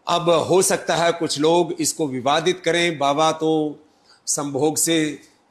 अब हो सकता है कुछ लोग इसको विवादित करें, बाबा तो संभोग से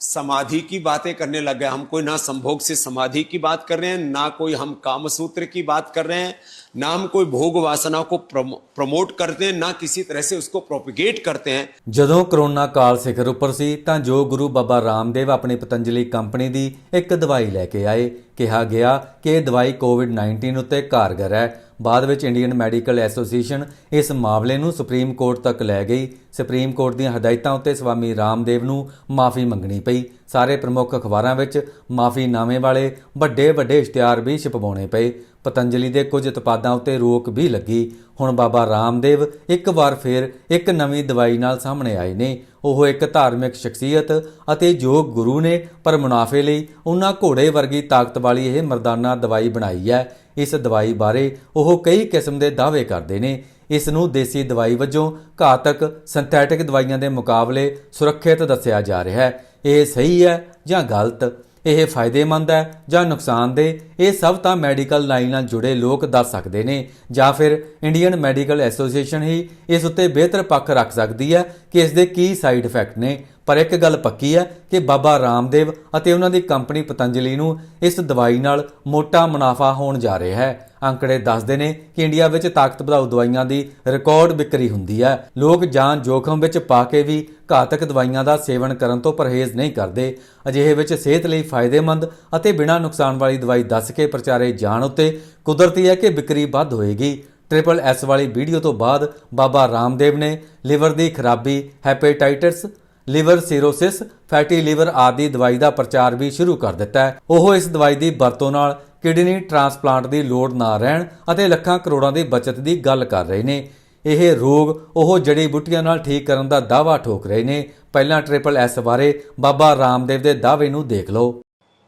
समाधि की बातें करने लग गए। हम कोई ना संभोग से समाधि की बात कर रहे हैं, ना कोई हम कामसूत्र की बात कर रहे हैं, ना हम कोई भोग वासना को प्रमोट करते हैं, ना किसी तरह से उसको प्रोपिगेट करते हैं। ਜਦੋਂ ਕਰੋਨਾ ਕਾਲ ਸਿਖਰ ਉੱਪਰ ਸੀ ਤਾਂ ਜੋ ਗੁਰੂ ਬਾਬਾ ਰਾਮਦੇਵ ਆਪਣੀ ਪਤੰਜਲੀ ਕੰਪਨੀ ਦੀ ਇੱਕ ਦਵਾਈ ਲੈ ਕੇ ਆਏ। ਕਿਹਾ ਗਿਆ ਕਿ ਇਹ ਦਵਾਈ ਕੋਵਿਡ-19 ਉੱਤੇ ਕਾਰਗਰ ਹੈ। ਬਾਅਦ ਵਿੱਚ ਇੰਡੀਅਨ ਮੈਡੀਕਲ ਐਸੋਸੀਏਸ਼ਨ ਇਸ ਮਾਮਲੇ ਨੂੰ ਸੁਪਰੀਮ ਕੋਰਟ ਤੱਕ ਲੈ ਗਈ। ਸੁਪਰੀਮ ਕੋਰਟ ਦੀਆਂ ਹਦਾਇਤਾਂ ਉੱਤੇ ਸਵਾਮੀ ਰਾਮਦੇਵ ਨੂੰ ਮਾਫੀ ਮੰਗਣੀ ਪਈ। ਸਾਰੇ ਪ੍ਰਮੁੱਖ ਅਖਬਾਰਾਂ ਵਿੱਚ ਮਾਫੀਨਾਮੇ ਵਾਲੇ ਵੱਡੇ ਇਸ਼ਤਿਹਾਰ ਵੀ ਛਪਵਾਉਣੇ ਪਏ। ਪਤੰਜਲੀ ਦੇ ਕੁਝ ਉਤਪਾਦਾਂ ਉੱਤੇ ਰੋਕ ਵੀ ਲੱਗੀ। ਹੁਣ ਬਾਬਾ ਰਾਮਦੇਵ ਇੱਕ ਵਾਰ ਫਿਰ ਇੱਕ ਨਵੀਂ ਦਵਾਈ ਨਾਲ ਸਾਹਮਣੇ ਆਏ ਨੇ। ਉਹ ਇੱਕ ਧਾਰਮਿਕ ਸ਼ਖਸੀਅਤ ਅਤੇ ਯੋਗ ਗੁਰੂ ਨੇ, ਪਰ ਮੁਨਾਫੇ ਲਈ ਉਹਨਾਂ ਘੋੜੇ ਵਰਗੀ ਤਾਕਤ ਵਾਲੀ ਇਹ ਮਰਦਾਨਾ ਦਵਾਈ ਬਣਾਈ ਹੈ। ਇਸ ਦਵਾਈ ਬਾਰੇ ਉਹ ਕਈ ਕਿਸਮ ਦੇ ਦਾਅਵੇ ਕਰਦੇ ਨੇ। ਇਸ ਨੂੰ ਦੇਸੀ ਦਵਾਈ ਵਜੋਂ ਘਾਤਕ ਸਿੰਥੈਟਿਕ ਦਵਾਈਆਂ ਦੇ ਮੁਕਾਬਲੇ ਸੁਰੱਖਿਅਤ ਦੱਸਿਆ ਜਾ ਰਿਹਾ ਹੈ। ਇਹ ਸਹੀ ਹੈ ਜਾਂ ਗਲਤ? ਇਹ ਫਾਇਦੇਮੰਦ ਹੈ ਜਾਂ ਨੁਕਸਾਨਦੇਹ? ਇਹ ਸਭ ਤਾਂ ਮੈਡੀਕਲ ਲਾਈਨ ਨਾਲ ਜੁੜੇ ਲੋਕ ਦੱਸ ਸਕਦੇ ਨੇ, ਜਾਂ ਫਿਰ ਇੰਡੀਅਨ ਮੈਡੀਕਲ ਐਸੋਸੀਏਸ਼ਨ ਹੀ ਇਸ ਉੱਤੇ ਬਿਹਤਰ ਪੱਖ ਰੱਖ ਸਕਦੀ ਹੈ ਕਿ ਇਸ ਦੇ ਕੀ ਸਾਈਡ ਇਫੈਕਟ ਨੇ। ਪਰ ਇੱਕ ਗੱਲ ਪੱਕੀ ਹੈ ਕਿ ਬਾਬਾ ਰਾਮਦੇਵ ਅਤੇ ਉਹਨਾਂ ਦੀ ਕੰਪਨੀ ਪਤੰਜਲੀ ਨੂੰ ਇਸ ਦਵਾਈ ਨਾਲ ਮੋਟਾ ਮੁਨਾਫਾ ਹੋਣ ਜਾ ਰਿਹਾ ਹੈ। ਅੰਕੜੇ ਦੱਸਦੇ ਨੇ ਕਿ ਇੰਡੀਆ ਵਿੱਚ ਤਾਕਤ ਵਧਾਊ ਦਵਾਈਆਂ ਦੀ ਰਿਕਾਰਡ ਵਿਕਰੀ ਹੁੰਦੀ ਹੈ। ਲੋਕ ਜਾਨ ਜੋਖਮ ਵਿੱਚ ਪਾ ਕੇ ਵੀ ਘਾਤਕ ਦਵਾਈਆਂ ਦਾ ਸੇਵਨ ਕਰਨ ਤੋਂ ਪਰਹੇਜ਼ ਨਹੀਂ ਕਰਦੇ। ਅਜਿਹੇ ਵਿੱਚ ਸਿਹਤ ਲਈ ਫਾਇਦੇਮੰਦ ਅਤੇ ਬਿਨਾਂ ਨੁਕਸਾਨ ਵਾਲੀ ਦਵਾਈ ਦੱਸ ਕੇ ਪ੍ਰਚਾਰੇ ਜਾਣ ਉੱਤੇ ਕੁਦਰਤੀ ਹੈ ਕਿ ਵਿਕਰੀ ਵੱਧ ਹੋਏਗੀ। SSS ਵਾਲੀ ਵੀਡੀਓ ਤੋਂ ਬਾਅਦ ਬਾਬਾ ਰਾਮਦੇਵ ਨੇ ਲਿਵਰ ਦੀ ਖਰਾਬੀ, hepatitis, liver cirrhosis, fatty liver ਆਦਿ ਦਵਾਈ ਦਾ ਪ੍ਰਚਾਰ ਵੀ ਸ਼ੁਰੂ ਕਰ ਦਿੱਤਾ ਹੈ। ਉਹ ਇਸ ਦਵਾਈ ਦੀ ਵਰਤੋਂ ਨਾਲ ਕਿਡਨੀ ਟ੍ਰਾਂਸਪਲਾਂਟ ਦੀ ਲੋੜ ਨਾ ਰਹਿਣ ਅਤੇ ਲੱਖਾਂ ਕਰੋੜਾਂ ਦੀ ਬਚਤ ਦੀ ਗੱਲ ਕਰ ਰਹੇ ਨੇ। ਇਹ ਰੋਗ ਉਹ ਜੜੀ ਬੂਟੀਆਂ ਨਾਲ ਠੀਕ ਕਰਨ ਦਾ ਦਾਅਵਾ ਠੋਕ ਰਹੇ ਨੇ। ਪਹਿਲਾਂ SSS ਬਾਰੇ ਬਾਬਾ ਰਾਮਦੇਵ ਦੇ ਦਾਅਵੇ ਨੂੰ ਦੇਖ ਲਓ।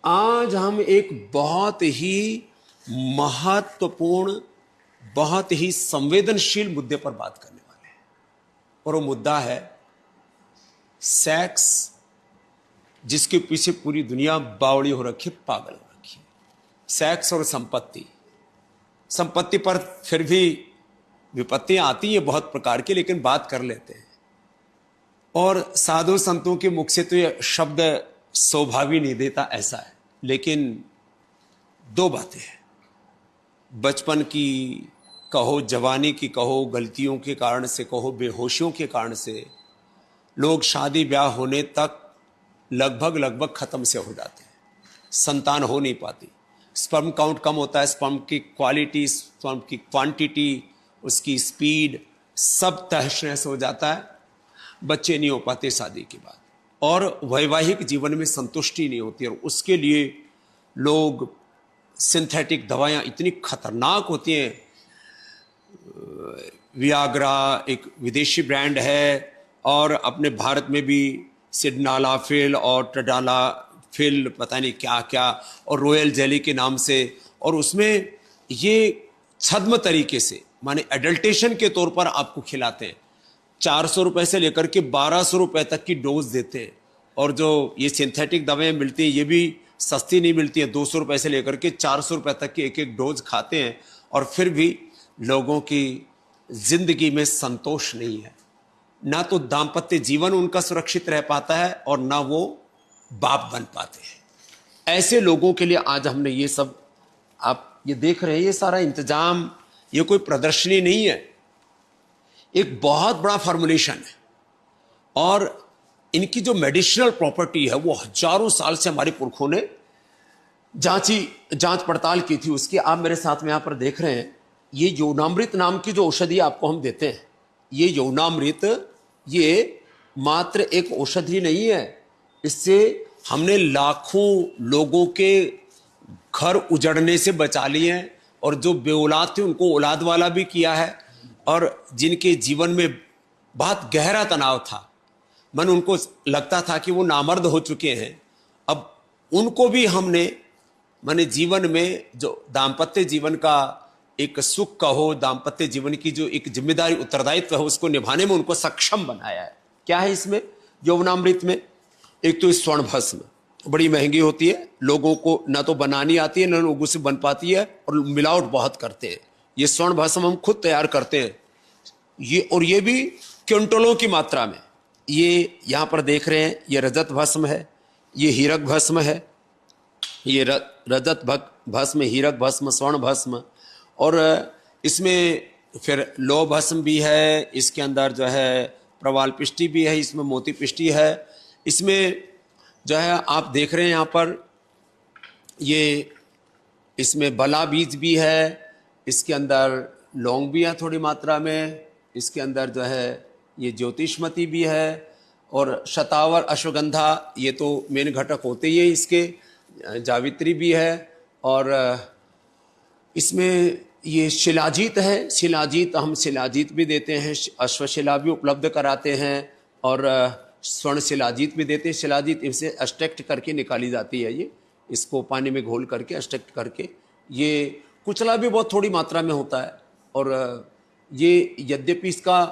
आज हम एक बहुत ही महत्वपूर्ण, बहुत ही संवेदनशील मुद्दे पर बात करने वाले हैं, और वो मुद्दा है सेक्स, जिसके पीछे पूरी दुनिया बावड़ी हो रखी, पागल हो रखी है। सेक्स और संपत्ति। संपत्ति पर फिर भी विपत्तियां आती हैं बहुत प्रकार की, लेकिन बात कर लेते हैं। और साधु संतों के मुख से तो ये शब्द शोभा भी नहीं देता, ऐसा है। लेकिन दो बातें हैं, बचपन की कहो, जवानी की कहो, गलतियों के कारण से कहो, बेहोशियों के कारण से लोग शादी ब्याह होने तक लगभग खत्म से हो जाते हैं। संतान हो नहीं पाती, स्पर्म काउंट कम होता है, स्पर्म की क्वालिटी, स्पर्म की क्वांटिटी, उसकी स्पीड सब तहस नहस हो जाता है। बच्चे नहीं हो पाते शादी के बाद, और वैवाहिक जीवन में संतुष्टि नहीं होती, और उसके लिए लोग सिंथेटिक दवाइयाँ इतनी खतरनाक होती हैं। वियाग्रा एक विदेशी ब्रांड है, और अपने भारत में भी सिडनालाफिल और टडालाफिल, पता नहीं क्या क्या, और रॉयल जेली के नाम से, और उसमें ये छद्म तरीके से, माने एडल्टेशन के तौर पर आपको खिलाते हैं। 400 रुपए से लेकर के 1200 रुपए तक की डोज देते हैं। और जो ये सिंथेटिक दवाएं मिलती हैं, ये भी सस्ती नहीं मिलती है। 200 रुपए से लेकर के 400 रुपए तक की एक डोज खाते हैं, और फिर भी लोगों की जिंदगी में संतोष नहीं है। ना तो दाम्पत्य जीवन उनका सुरक्षित रह पाता है, और ना वो बाप बन पाते हैं। ऐसे लोगों के लिए आज हमने ये सब, आप ये देख रहे हैं, ये सारा इंतजाम, ये कोई प्रदर्शनी नहीं है, एक बहुत बड़ा फॉर्मुलेशन है। और इनकी जो मेडिसिनल प्रॉपर्टी है वो हजारों साल से हमारे पुरखों ने जांच पड़ताल की थी। उसकी आप मेरे साथ में यहां पर देख रहे हैं, ये यौनामृत नाम की जो औषधि आपको हम देते हैं, ये यौनामृत, ये मात्र एक औषधि नहीं है। इससे हमने लाखों लोगों के घर उजड़ने से बचा लिए हैं, और जो बेऔलाद थे उनको औलाद वाला भी किया है, और जिनके जीवन में बहुत गहरा तनाव था, मन उनको लगता था कि वो नामर्द हो चुके हैं, अब उनको भी हमने, माने जीवन में जो दाम्पत्य जीवन का एक सुख का हो, दाम्पत्य जीवन की जो एक जिम्मेदारी, उत्तरदायित्व है, उसको निभाने में उनको सक्षम बनाया है। क्या है इसमें यौवनामृत में? एक तो स्वर्ण भस्म, बड़ी महंगी होती है, लोगों को ना तो बनानी आती है, ना लोगों से बन पाती है, और मिलावट बहुत करते हैं। ये स्वर्ण भस्म हम खुद तैयार करते हैं, ये भी क्विंटलों की मात्रा में। ये यहाँ पर देख रहे हैं, ये रजत भस्म है, ये हीरक भस्म है, ये रजत भस्म, हीरक भस्म, स्वर्ण भस्म, और इसमें फिर लौह भस्म भी है, इसके अंदर जो है प्रवाल पिष्टि भी है, इसमें मोती पिष्टि है, इसमें जो है आप देख रहे हैं यहाँ पर ये इसमें बला बीज भी है, इसके अंदर लौंग भी है थोड़ी मात्रा में, इसके अंदर जो है ये ज्योतिषमती भी है, और शतावर अश्वगंधा ये तो मेन घटक होते ही है इसके, जावित्री भी है, और इसमें ये शिलाजीत है, शिलाजीत हम शिलाजीत भी देते हैं, अश्वशिला भी उपलब्ध कराते हैं, और स्वर्ण शिलाजीत भी देते हैं। शिलाजीत इनसे एक्सट्रैक्ट करके निकाली जाती है, ये इसको पानी में घोल करके एक्सट्रैक्ट करके, ये कुचला भी बहुत थोड़ी मात्रा में होता है, और ये यद्यपि इसका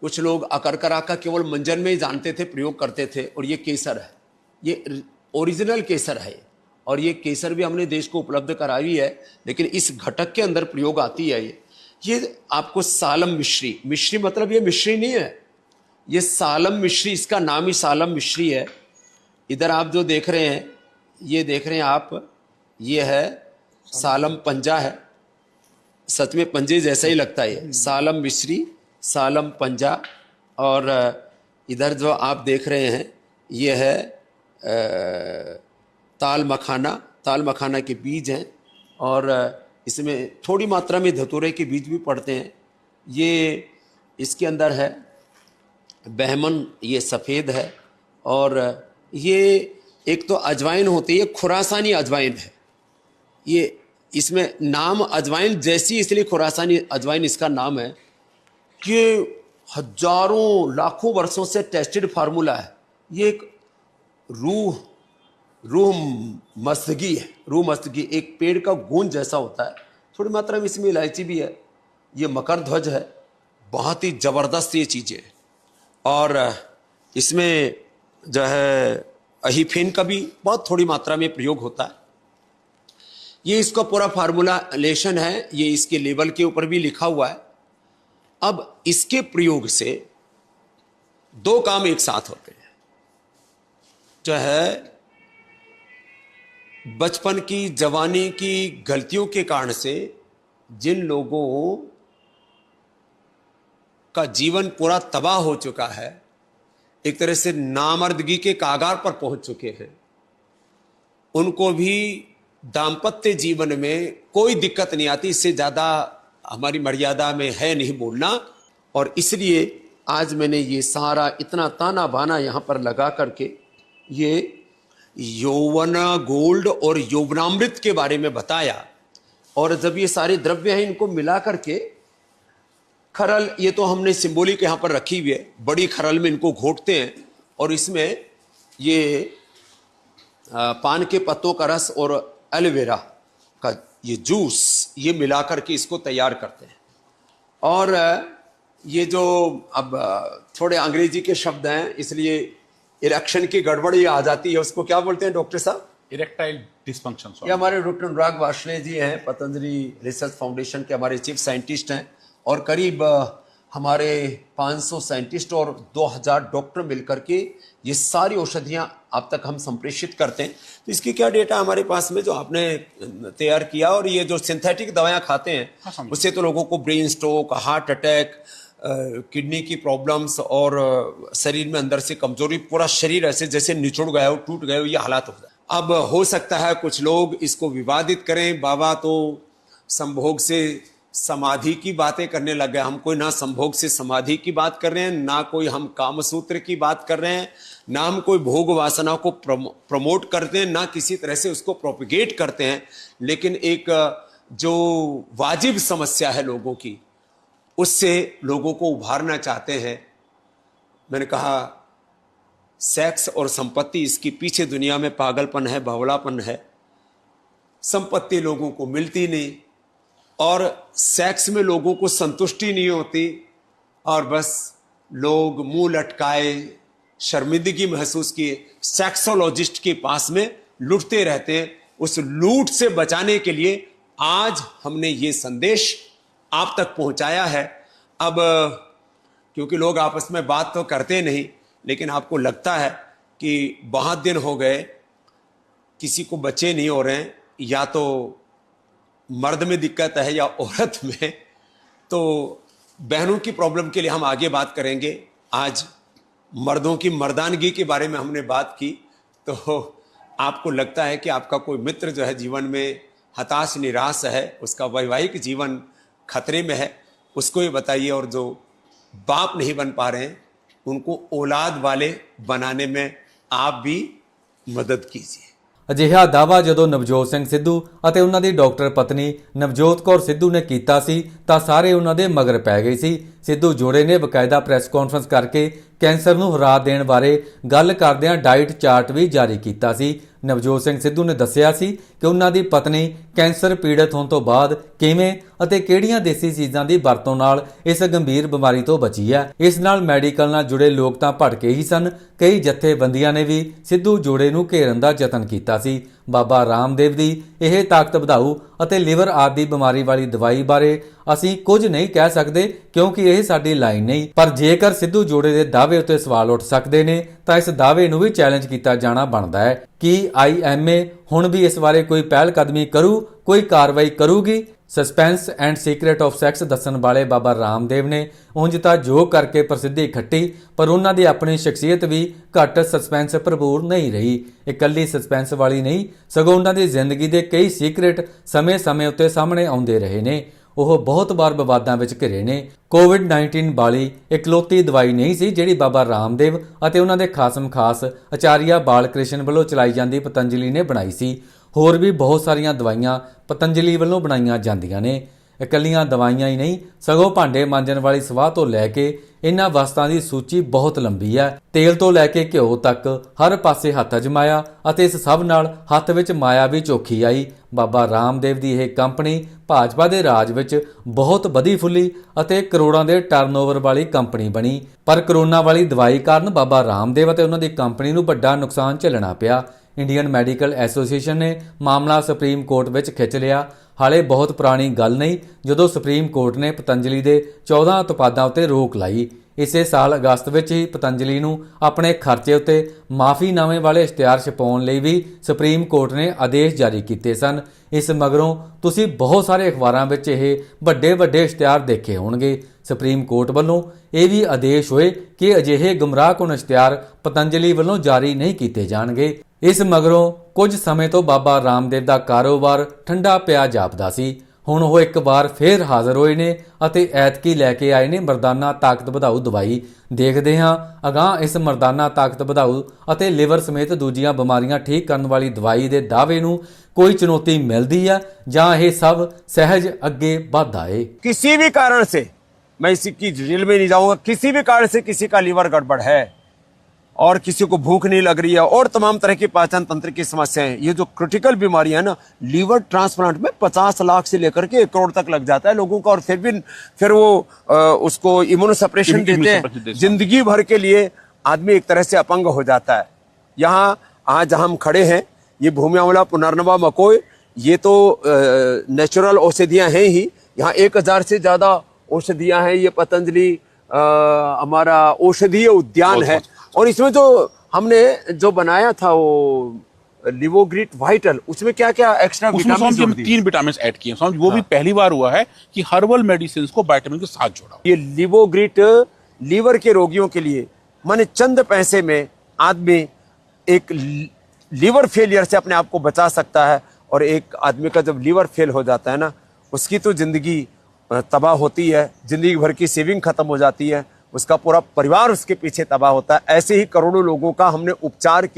कुछ लोग अकरकरा का केवल मंजन में ही जानते थे, प्रयोग करते थे, और ये केसर है, ये ओरिजिनल केसर है, और ये केसर भी हमने देश को उपलब्ध कराई है, लेकिन इस घटक के अंदर प्रयोग आती है ये आपको सालम मिश्री, मिश्री मतलब ये मिश्री नहीं है, ये सालम मिश्री, इसका नाम ही सालम मिश्री है। इधर आप जो देख रहे हैं, ये देख रहे हैं आप, ये है सालम पंजा है, सच में पंजे जैसा ही लगता है, सालम मिश्री, सालम पंजा, और इधर जो आप देख रहे हैं ये है ताल मखाना, ताल मखाना के बीज हैं, और इसमें थोड़ी मात्रा में धतूरे के बीज भी पड़ते हैं। ये इसके अंदर है बहमन, ये सफ़ेद है, और ये एक तो अजवाइन होती है, खुरासानी अजवाइन है, ये इसमें नाम अजवाइन जैसी इसलिए खुरासानी अजवाइन इसका नाम है कि हजारों लाखों वर्षों से टेस्टेड फार्मूला है। ये एक रूह मस्तगी है, रूह मस्तगी एक पेड़ का गूंज जैसा होता है, थोड़ी मात्रा में इसमें इलायची भी है, ये मकर ध्वज है, बहुत ही ज़बरदस्त ये चीज़ें, और इसमें जो है अहीफेन का भी बहुत थोड़ी मात्रा में प्रयोग होता है। ये इसका पूरा फार्मूलेशन है, ये इसके लेबल के ऊपर भी लिखा हुआ है। अब इसके प्रयोग से दो काम एक साथ होते हैं, जो है बचपन की, जवानी की गलतियों के कारण से जिन लोगों का जीवन पूरा तबाह हो चुका है, एक तरह से नामर्दगी के कागार पर पहुंच चुके हैं, उनको भी दाम्पत्य जीवन में कोई दिक्कत नहीं आती। इससे ज़्यादा हमारी मर्यादा में है नहीं बोलना, और इसलिए आज मैंने ये सारा इतना ताना बाना यहाँ पर लगा करके ये यौवन गोल्ड और यौवनामृत के बारे में बताया। और जब ये सारे द्रव्य हैं, इनको मिला करके खरल, ये तो हमने सिंबॉलिक यहाँ पर रखी हुई है, बड़ी खरल में इनको घोटते हैं, और इसमें ये पान के पत्तों का रस और एलोवेरा का ये जूस ये मिला करके इसको तैयार करते हैं। और ये जो अब थोड़े अंग्रेजी के शब्द हैं, इसलिए इरेक्शन की गड़बड़ी आ जाती है, उसको क्या बोलते हैं डॉक्टर साहब? Erectile dysfunction. ये हमारे डॉक्टर अनुराग वार्ष्णेय जी हैं, पतंजलि रिसर्च फाउंडेशन के हमारे चीफ साइंटिस्ट हैं, और करीब हमारे 500 साइंटिस्ट और 2000 डॉक्टर मिलकर के ये सारी औषधियाँ आप तक हम संप्रेषित करते हैं। तो इसकी क्या डेटा हमारे पास में जो आपने तैयार किया, और ये जो सिंथेटिक दवाएं खाते हैं उससे तो लोगों को brain stroke, heart attack, kidney की प्रॉब्लम्स, और शरीर में अंदर से कमजोरी, पूरा शरीर ऐसे जैसे निचुड़ गया हो, टूट गए हो, ये हालात होता है। अब हो सकता है कुछ लोग इसको विवादित करें, बाबा तो संभोग से समाधि की बातें करने लग गए। हम कोई ना संभोग से समाधि की बात कर रहे हैं, ना कोई हम कामसूत्र की बात कर रहे हैं, ना हम कोई भोग वासना को प्रमोट करते हैं, ना किसी तरह से उसको प्रोपिगेट करते हैं, लेकिन एक जो वाजिब समस्या है लोगों की, उससे लोगों को उभारना चाहते हैं। मैंने कहा सेक्स और संपत्ति, इसके पीछे दुनिया में पागलपन है, बावलापन है। संपत्ति लोगों को मिलती नहीं, और सेक्स में लोगों को संतुष्टि नहीं होती, और बस लोग मुंह लटकाए, शर्मिंदगी महसूस किए सेक्सोलॉजिस्ट के पास में लुटते रहते हैं। उस लूट से बचाने के लिए आज हमने ये संदेश आप तक पहुंचाया है। अब क्योंकि लोग आपस में बात तो करते नहीं, लेकिन आपको लगता है कि बहुत दिन हो गए किसी को बच्चे नहीं हो रहे हैं, या तो मर्द में दिक्कत है या औरत में। तो बहनों की प्रॉब्लम के लिए हम आगे बात करेंगे। आज मर्दों की मर्दानगी के बारे में हमने बात की, तो आपको लगता है कि आपका कोई मित्र जो है जीवन में हताश निराश है, उसका वैवाहिक जीवन खतरे में है, उसको ये बताइए। और जो बाप नहीं बन पा रहे हैं, उनको औलाद वाले बनाने में आप भी ਮਦਦ कीजिए। ਅਜਿਹਾ ਦਾਅਵਾ ਜਦੋਂ ਨਵਜੋਤ ਸਿੰਘ ਸਿੱਧੂ ਅਤੇ ਉਹਨਾਂ ਦੀ ਡਾਕਟਰ ਪਤਨੀ ਨਵਜੋਤ ਕੌਰ ਸਿੱਧੂ ਨੇ ਕੀਤਾ ਸੀ ਤਾਂ ਸਾਰੇ ਉਹਨਾਂ ਦੇ ਮਗਰ ਪੈ ਗਏ ਸੀ। ਸਿੱਧੂ ਜੋੜੇ ਨੇ ਬਕਾਇਦਾ ਪ੍ਰੈਸ ਕਾਨਫਰੰਸ ਕਰਕੇ ਕੈਂਸਰ ਨੂੰ ਹਰਾ ਦੇਣ ਬਾਰੇ ਗੱਲ ਕਰਦਿਆਂ ਡਾਈਟ ਚਾਰਟ ਵੀ ਜਾਰੀ ਕੀਤਾ ਸੀ। ਨਵਜੋਤ ਸਿੰਘ ਸਿੱਧੂ ਨੇ ਦੱਸਿਆ ਸੀ ਕਿ ਉਹਨਾਂ ਦੀ ਪਤਨੀ ਕੈਂਸਰ ਪੀੜਤ ਹੋਣ ਤੋਂ ਬਾਅਦ ਕਿਵੇਂ ਅਤੇ ਕਿਹੜੀਆਂ ਦੇਸੀ ਚੀਜ਼ਾਂ ਦੀ ਵਰਤੋਂ ਨਾਲ ਇਸ ਗੰਭੀਰ ਬਿਮਾਰੀ ਤੋਂ ਬਚੀ ਹੈ। ਇਸ ਨਾਲ ਮੈਡੀਕਲ ਨਾਲ ਜੁੜੇ ਲੋਕ ਤਾਂ ਭੜਕੇ ਹੀ ਸਨ। ਕਈ ਜਥੇਬੰਦੀਆਂ ਨੇ ਵੀ ਸਿੱਧੂ ਜੋੜੇ ਨੂੰ ਘੇਰਨ ਦਾ ਯਤਨ ਕੀਤਾ ਸੀ। ਬਾਬਾ ਰਾਮਦੇਵ ਦੀ ਇਹ ਤਾਕਤ ਵਧਾਊ ਅਤੇ ਲਿਵਰ ਆਦਿ ਦੀ ਬਿਮਾਰੀ ਵਾਲੀ ਦਵਾਈ ਬਾਰੇ ਅਸੀਂ ਕੁਝ ਨਹੀਂ ਕਹਿ ਸਕਦੇ ਕਿਉਂਕਿ ਇਹ ਸਾਡੀ ਲਾਈਨ ਨਹੀਂ, ਪਰ ਜੇਕਰ ਸਿੱਧੂ ਜੋੜੇ ਦੇ ਦਾਅਵੇ ਉੱਤੇ ਸਵਾਲ ਉੱਠ ਸਕਦੇ ਨੇ ਤਾਂ ਇਸ ਦਾਅਵੇ ਨੂੰ ਵੀ ਚੈਲੰਜ ਕੀਤਾ ਜਾਣਾ ਬਣਦਾ ਹੈ। ਕੀ IMA ਹੁਣ ਵੀ ਇਸ ਬਾਰੇ ਕੋਈ ਪਹਿਲ ਕਦਮੀ ਕਰੂ, ਕੋਈ ਕਾਰਵਾਈ ਕਰੂਗੀ? Suspense and secret of sex ਦੱਸਣ ਵਾਲੇ ਬਾਬਾ ਰਾਮਦੇਵ ਨੇ ਉਂਝ ਤਾਂ ਜੋ ਕਰਕੇ ਪ੍ਰਸਿੱਧੀ ਖੱਟੀ, ਪਰ ਉਹਨਾਂ ਦੀ ਆਪਣੀ ਸ਼ਖਸੀਅਤ ਵੀ ਘੱਟ ਸਸਪੈਂਸ ਭਰਪੂਰ ਨਹੀਂ ਰਹੀ। ਇਕੱਲੀ ਸਸਪੈਂਸ ਵਾਲੀ ਨਹੀਂ, ਸਗੋਂ ਉਹਨਾਂ ਦੀ ਜ਼ਿੰਦਗੀ ਦੇ ਕਈ ਸੀਕ੍ਰੇਟ ਸਮੇਂ-ਸਮੇਂ ਉੱਤੇ ਸਾਹਮਣੇ ਆਉਂਦੇ ਰਹੇ ਨੇ। ਉਹ ਬਹੁਤ ਵਾਰ ਵਿਵਾਦਾਂ ਵਿੱਚ ਘਿਰੇ ਨੇ। ਕੋਵਿਡ-19 ਵਾਲੀ ਇਕਲੌਤੀ ਦਵਾਈ ਨਹੀਂ ਸੀ ਜਿਹੜੀ ਬਾਬਾ ਰਾਮਦੇਵ ਅਤੇ ਉਹਨਾਂ ਦੇ ਖਾਸਮ ਖਾਸ ਆਚਾਰੀਆ ਬਾਲ ਕ੍ਰਿਸ਼ਨ ਵੱਲੋਂ ਚਲਾਈ ਜਾਂਦੀ ਪਤੰਜਲੀ ਨੇ ਬਣਾਈ ਸੀ। ਹੋਰ ਵੀ ਬਹੁਤ ਸਾਰੀਆਂ ਦਵਾਈਆਂ ਪਤੰਜਲੀ ਵੱਲੋਂ ਬਣਾਈਆਂ ਜਾਂਦੀਆਂ ਨੇ। ਇਕੱਲੀਆਂ ਦਵਾਈਆਂ ਹੀ ਨਹੀਂ, ਸਗੋਂ ਭਾਂਡੇ ਮਾਂਜਣ ਵਾਲੀ ਸਵਾਹ ਤੋਂ ਲੈ ਕੇ ਇਹਨਾਂ ਵਸਤਾਂ ਦੀ ਸੂਚੀ ਬਹੁਤ ਲੰਬੀ ਹੈ। ਤੇਲ ਤੋਂ ਲੈ ਕੇ ਘਿਓ ਤੱਕ ਹਰ ਪਾਸੇ ਹੱਥ ਅਜਮਾਇਆ ਅਤੇ ਇਸ ਸਭ ਨਾਲ ਹੱਥ ਵਿੱਚ ਮਾਇਆ ਵੀ ਚੋਖੀ ਆਈ। ਬਾਬਾ ਰਾਮਦੇਵ ਦੀ ਇਹ ਕੰਪਨੀ ਭਾਜਪਾ ਦੇ ਰਾਜ ਵਿੱਚ ਬਹੁਤ ਵਧੀ ਫੁੱਲੀ ਅਤੇ ਕਰੋੜਾਂ ਦੇ ਟਰਨਓਵਰ ਵਾਲੀ ਕੰਪਨੀ ਬਣੀ। ਪਰ ਕਰੋਨਾ ਵਾਲੀ ਦਵਾਈ ਕਾਰਨ ਬਾਬਾ ਰਾਮਦੇਵ ਅਤੇ ਉਹਨਾਂ ਦੀ ਕੰਪਨੀ ਨੂੰ ਵੱਡਾ ਨੁਕਸਾਨ ਝੱਲਣਾ ਪਿਆ। ਇੰਡੀਅਨ ਮੈਡੀਕਲ ਐਸੋਸੀਏਸ਼ਨ ਨੇ ਮਾਮਲਾ ਸੁਪਰੀਮ ਕੋਰਟ ਵਿੱਚ ਖਿੱਚ ਲਿਆ। ਹਾਲੇ ਬਹੁਤ ਪੁਰਾਣੀ ਗੱਲ ਨਹੀਂ ਜਦੋਂ ਸੁਪਰੀਮ ਕੋਰਟ ਨੇ ਪਤੰਜਲੀ ਦੇ 14 ਉਤਪਾਦਾਂ ਉੱਤੇ ਰੋਕ ਲਾਈ। ਇਸੇ ਸਾਲ ਅਗਸਤ ਵਿੱਚ ਹੀ ਪਤੰਜਲੀ ਨੂੰ ਆਪਣੇ ਖਰਚੇ ਉੱਤੇ ਮਾਫੀਨਾਮੇ ਵਾਲੇ ਇਸ਼ਤਿਹਾਰ ਛਪਾਉਣ ਲਈ ਵੀ ਸੁਪਰੀਮ ਕੋਰਟ ਨੇ ਆਦੇਸ਼ ਜਾਰੀ ਕੀਤੇ ਸਨ। ਇਸ ਮਗਰੋਂ ਤੁਸੀਂ ਬਹੁਤ ਸਾਰੇ ਅਖਬਾਰਾਂ ਵਿੱਚ ਇਹ ਵੱਡੇ ਇਸ਼ਤਿਹਾਰ ਦੇਖੇ ਹੋਣਗੇ। ਸੁਪਰੀਮ ਕੋਰਟ ਵੱਲੋਂ ਇਹ ਵੀ ਆਦੇਸ਼ ਹੋਏ ਕਿ ਅਜਿਹੇ ਗੁੰਮਰਾਹਕੁਨ ਇਸ਼ਤਿਹਾਰ ਪਤੰਜਲੀ ਵੱਲੋਂ ਜਾਰੀ ਨਹੀਂ ਕੀਤੇ ਜਾਣਗੇ। ਇਸ ਮਗਰੋਂ ਕੁਝ ਸਮੇਂ ਤੋਂ ਬਾਬਾ ਰਾਮਦੇਵ ਦਾ ਕਾਰੋਬਾਰ ਠੰਡਾ ਪਿਆ ਜਾਪਦਾ ਸੀ। ਹੁਣ ਉਹ ਇੱਕ ਵਾਰ ਫੇਰ ਹਾਜ਼ਰ ਹੋਏ ਨੇ ਅਤੇ ਐਤਕੀ ਲੈ ਕੇ ਆਏ ਨੇ ਮਰਦਾਨਾ ਤਾਕਤ ਵਧਾਊ ਦਵਾਈ। ਦੇਖਦੇ ਹਾਂ ਅਗਾਂਹ ਇਸ ਮਰਦਾਨਾ ਤਾਕਤ ਵਧਾਊ ਅਤੇ ਲਿਵਰ ਸਮੇਤ ਦੂਜੀਆਂ ਬਿਮਾਰੀਆਂ ਠੀਕ ਕਰਨ ਵਾਲੀ ਦਵਾਈ ਦੇ ਦਾਅਵੇ ਨੂੰ ਕੋਈ ਚੁਣੌਤੀ ਮਿਲਦੀ ਹੈ ਜਾਂ ਇਹ ਸਭ ਸਹਿਜ ਅੱਗੇ ਵੱਧਦਾ ਏ। किसी भी कारण से, मैं इसकी डिटेल में नहीं जाऊंगा, किसी भी कारण से किसी का लीवर गड़बड़ है और किसी को भूख नहीं लग रही है और तमाम तरह की पाचन तंत्र की समस्याएं, ये जो क्रिटिकल बीमारी है ना, लीवर ट्रांसप्लांट में 50 लाख से लेकर के 1 करोड़ तक लग जाता है लोगों का, और फिर वो उसको इम्यूनोसप्रेशन देते हैं। जिंदगी भर के लिए आदमी एक तरह से अपंग हो जाता है। यहाँ आज हम खड़े हैं, ये भूमि अमला पुनर्नवा मकोई, ये तो नेचुरल औषधियाँ हैं ही। यहाँ 1000 से ज्यादा औषधियाँ हैं। ये पतंजलि हमारा औषधीय उद्यान है, और इसमें जो हमने जो बनाया था वो लिवोग्रिट वाइटल, उसमें क्या क्या एक्स्ट्रा विटामिन, 3 विटामिन ऐड किए समझ। वो भी पहली बार हुआ है कि हर्बल मेडिसिन को विटामिन के साथ जोड़ा। ये लिवोग्रिट लीवर के रोगियों के लिए माने चंद पैसे में आदमी एक लीवर फेलियर से अपने आप को बचा सकता है। और एक आदमी का जब लीवर फेल हो जाता है ना, उसकी तो जिंदगी तबाह होती है, जिंदगी भर की सेविंग खत्म हो जाती है, उसका पूरा परिवार उसके पीछे तबाह होता है। ऐसे ही करोड़ों लोगों का हमने उपचार किया।